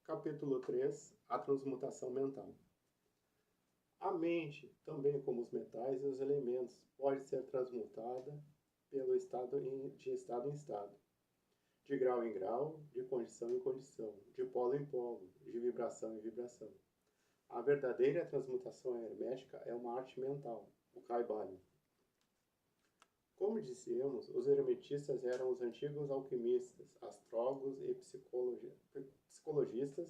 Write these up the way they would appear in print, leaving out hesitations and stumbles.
Capítulo 3: A transmutação mental. A mente, também como os metais e os elementos, pode ser transmutada pelo de estado em estado, de grau em grau, de condição em condição, de polo em polo, de vibração em vibração. A verdadeira transmutação hermética é uma arte mental, o Kaivalya. Como dissemos, os hermetistas eram os antigos alquimistas, astrólogos e psicologistas,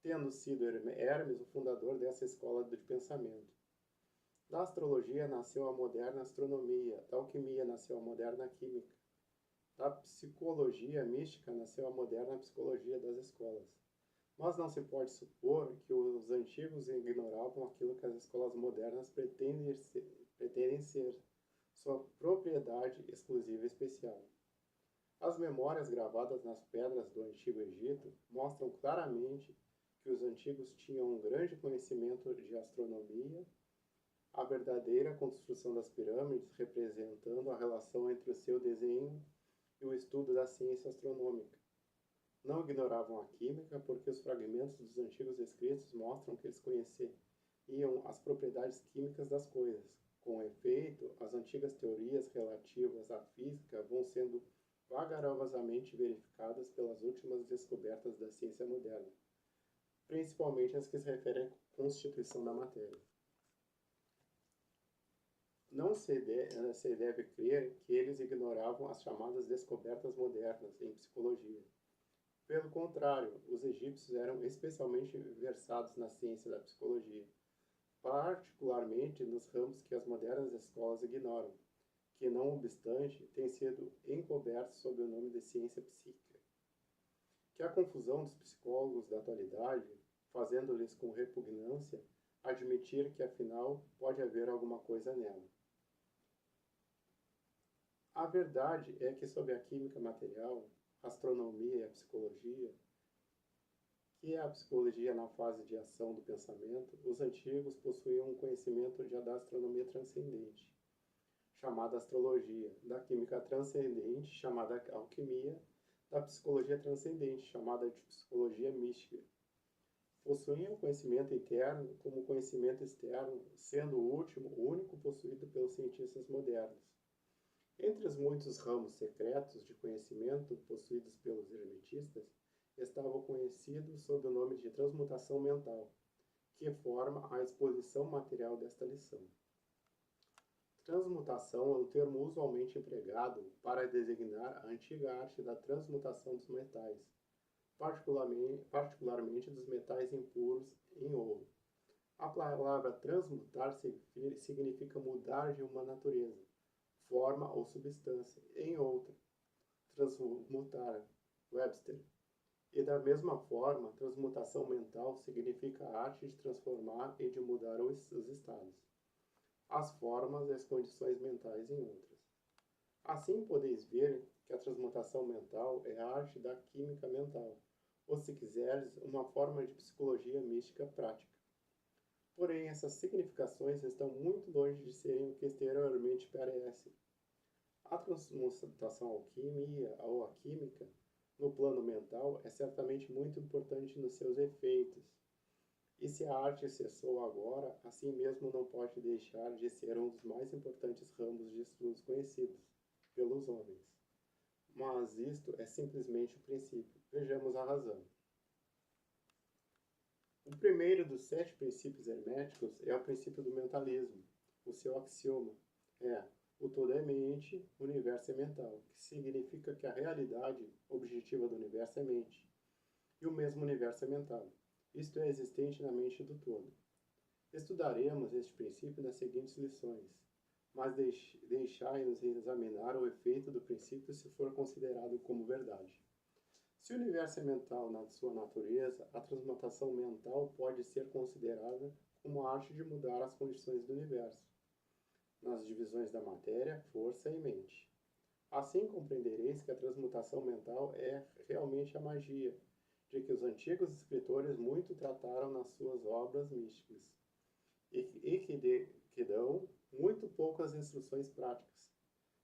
tendo sido Hermes o fundador dessa escola de pensamento. Da astrologia nasceu a moderna astronomia, da alquimia nasceu a moderna química, da psicologia mística nasceu a moderna psicologia das escolas. Mas não se pode supor que os antigos ignoravam aquilo que as escolas modernas pretendem ser sua propriedade exclusiva e especial. As memórias gravadas nas pedras do Antigo Egito mostram claramente que os antigos tinham um grande conhecimento de astronomia, a verdadeira construção das pirâmides representando a relação entre o seu desenho e o estudo da ciência astronômica. Não ignoravam a química porque os fragmentos dos antigos escritos mostram que eles conheciam as propriedades químicas das coisas. Com efeito, as antigas teorias relativas à física vão sendo vagarosamente verificadas pelas últimas descobertas da ciência moderna, principalmente as que se referem à constituição da matéria. Não se deve crer que eles ignoravam as chamadas descobertas modernas em psicologia. Pelo contrário, os egípcios eram especialmente versados na ciência da psicologia, particularmente nos ramos que as modernas escolas ignoram, que, não obstante, têm sido encobertos sob o nome de ciência psíquica. Que a confusão dos psicólogos da atualidade, fazendo-lhes com repugnância admitir que afinal pode haver alguma coisa nela. A verdade é que sob a química material, a astronomia e a psicologia, que é a psicologia na fase de ação do pensamento, os antigos possuíam um conhecimento da astronomia transcendente, chamada astrologia, da química transcendente, chamada alquimia, da psicologia transcendente, chamada de psicologia mística. Possuíam o conhecimento interno como conhecimento externo, sendo o último o único possuído pelos cientistas modernos. Entre os muitos ramos secretos de conhecimento possuídos pelos hermetistas, estava o conhecido sob o nome de transmutação mental, que forma a exposição material desta lição. Transmutação é um termo usualmente empregado para designar a antiga arte da transmutação dos metais, particularmente dos metais impuros em ouro. A palavra transmutar significa mudar de uma natureza, forma ou substância em outra. Transmutar, Webster. E da mesma forma, transmutação mental significa a arte de transformar e de mudar os estados, as formas e as condições mentais em outras. Assim podeis ver que a transmutação mental é a arte da química mental, ou se quiseres, uma forma de psicologia mística prática. Porém, essas significações estão muito longe de serem o que exteriormente parece. A transmutação alquimia ou a química, no plano mental, é certamente muito importante nos seus efeitos. E se a arte cessou agora, assim mesmo não pode deixar de ser um dos mais importantes ramos de estudos conhecidos pelos homens. Mas isto é simplesmente o princípio. Vejamos a razão. O primeiro dos 7 princípios herméticos é o princípio do mentalismo. O seu axioma é: o todo é mente, o universo é mental, que significa que a realidade objetiva do universo é mente, e o mesmo universo é mental. Isto é existente na mente do todo. Estudaremos este princípio nas seguintes lições, mas deixai-nos examinar o efeito do princípio se for considerado como verdade. Se o universo é mental na sua natureza, a transmutação mental pode ser considerada como a arte de mudar as condições do universo, nas divisões da matéria, força e mente. Assim compreendereis que a transmutação mental é realmente a magia, de que os antigos escritores muito trataram nas suas obras místicas, e que dão muito poucas instruções práticas.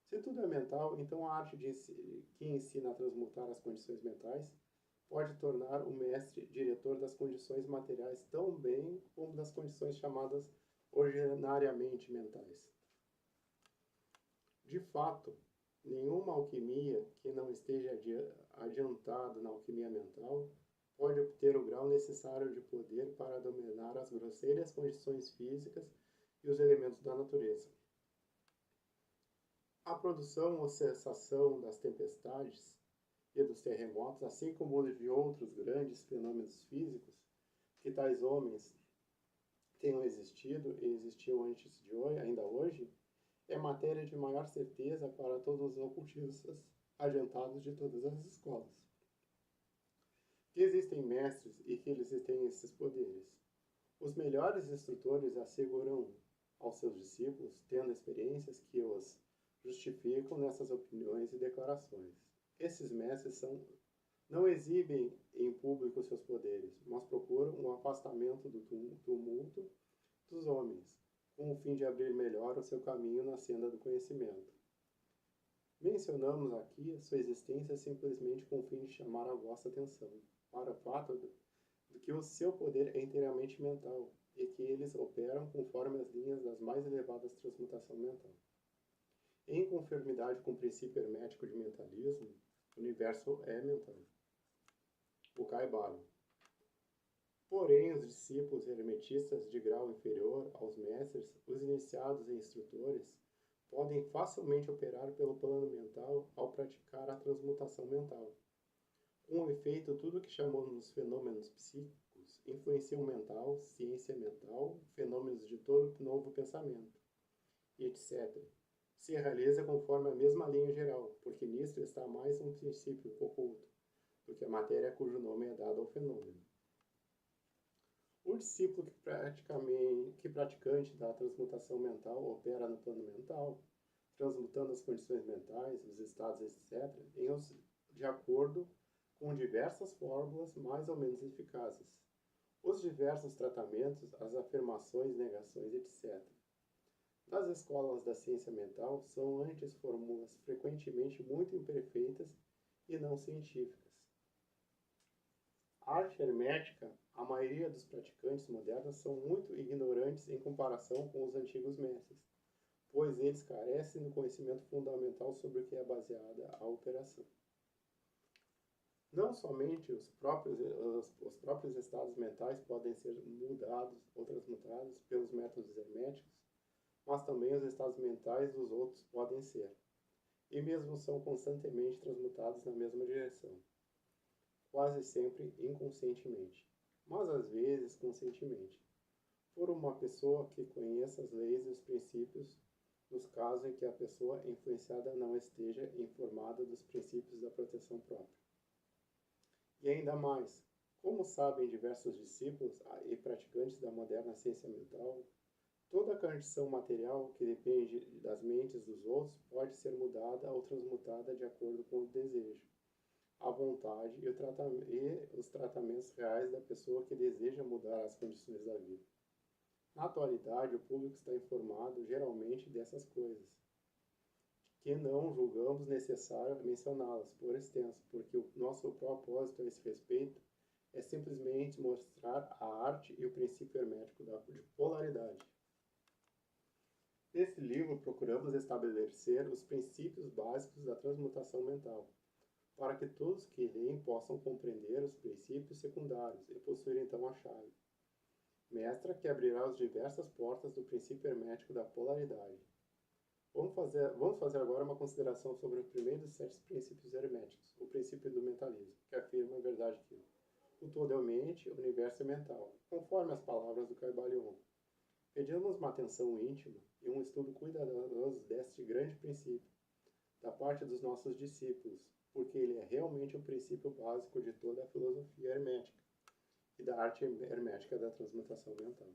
Se tudo é mental, então a arte que ensina a transmutar as condições mentais pode tornar o mestre diretor das condições materiais tão bem como das condições chamadas originariamente mentais. De fato, nenhuma alquimia que não esteja adiantado na alquimia mental pode obter o grau necessário de poder para dominar as grosseiras condições físicas e os elementos da natureza. A produção ou cessação das tempestades e dos terremotos, assim como de outros grandes fenômenos físicos, que tais homens tenham existido e existiam antes de hoje, ainda hoje, é matéria de maior certeza para todos os ocultistas adiantados de todas as escolas. Que existem mestres e que eles têm esses poderes. Os melhores instrutores asseguram aos seus discípulos, tendo experiências que os justificam nessas opiniões e declarações. Esses mestres não exibem em público seus poderes, mas procuram um afastamento do tumulto dos homens, com o fim de abrir melhor o seu caminho na senda do conhecimento. Mencionamos aqui a sua existência simplesmente com o fim de chamar a vossa atenção para o fato de que o seu poder é inteiramente mental e que eles operam conforme as linhas das mais elevadas transmutação mental. Em conformidade com o princípio hermético de mentalismo, o universo é mental. O Caibalion. Porém, os discípulos hermetistas de grau inferior aos mestres, os iniciados e instrutores, podem facilmente operar pelo plano mental ao praticar a transmutação mental. Com efeito, tudo que chamamos de fenômenos psíquicos, influenciam mental, ciência mental, fenômenos de todo novo pensamento, etc., se realiza conforme a mesma linha geral, porque nisto está mais um princípio oculto do que a matéria cujo nome é dado ao fenômeno. O discípulo que praticante da transmutação mental opera no plano mental, transmutando as condições mentais, os estados, etc., de acordo com diversas fórmulas mais ou menos eficazes, os diversos tratamentos, as afirmações, negações, etc. Das escolas da ciência mental são antes fórmulas frequentemente muito imperfeitas e não científicas. A arte hermética, a maioria dos praticantes modernos são muito ignorantes em comparação com os antigos mestres, pois eles carecem do conhecimento fundamental sobre o que é baseada a operação. Não somente os próprios estados mentais podem ser mudados ou transmutados pelos métodos herméticos, mas também os estados mentais dos outros podem ser, e mesmo são constantemente transmutados na mesma direção, quase sempre inconscientemente, mas às vezes conscientemente, por uma pessoa que conheça as leis e os princípios, nos casos em que a pessoa influenciada não esteja informada dos princípios da proteção própria. E ainda mais, como sabem diversos discípulos e praticantes da moderna ciência mental, toda condição material que depende das mentes dos outros pode ser mudada ou transmutada de acordo com o desejo, a vontade e os tratamentos reais da pessoa que deseja mudar as condições da vida. Na atualidade, o público está informado geralmente dessas coisas, que não julgamos necessário mencioná-las por extenso, porque o nosso propósito a esse respeito é simplesmente mostrar a arte e o princípio hermético de polaridade. Nesse livro, procuramos estabelecer os princípios básicos da transmutação mental, para que todos que leem possam compreender os princípios secundários e possuir então a chave mestra que abrirá as diversas portas do princípio hermético da polaridade. Vamos fazer agora uma consideração sobre o primeiro dos 7 princípios herméticos, o princípio do mentalismo, que afirma a verdade que o todo é mente, o universo é mental, conforme as palavras do Caibalion. Pedimos uma atenção íntima e um estudo cuidadoso deste grande princípio, da parte dos nossos discípulos, porque ele é realmente o princípio básico de toda a filosofia hermética e da arte hermética da transmutação mental.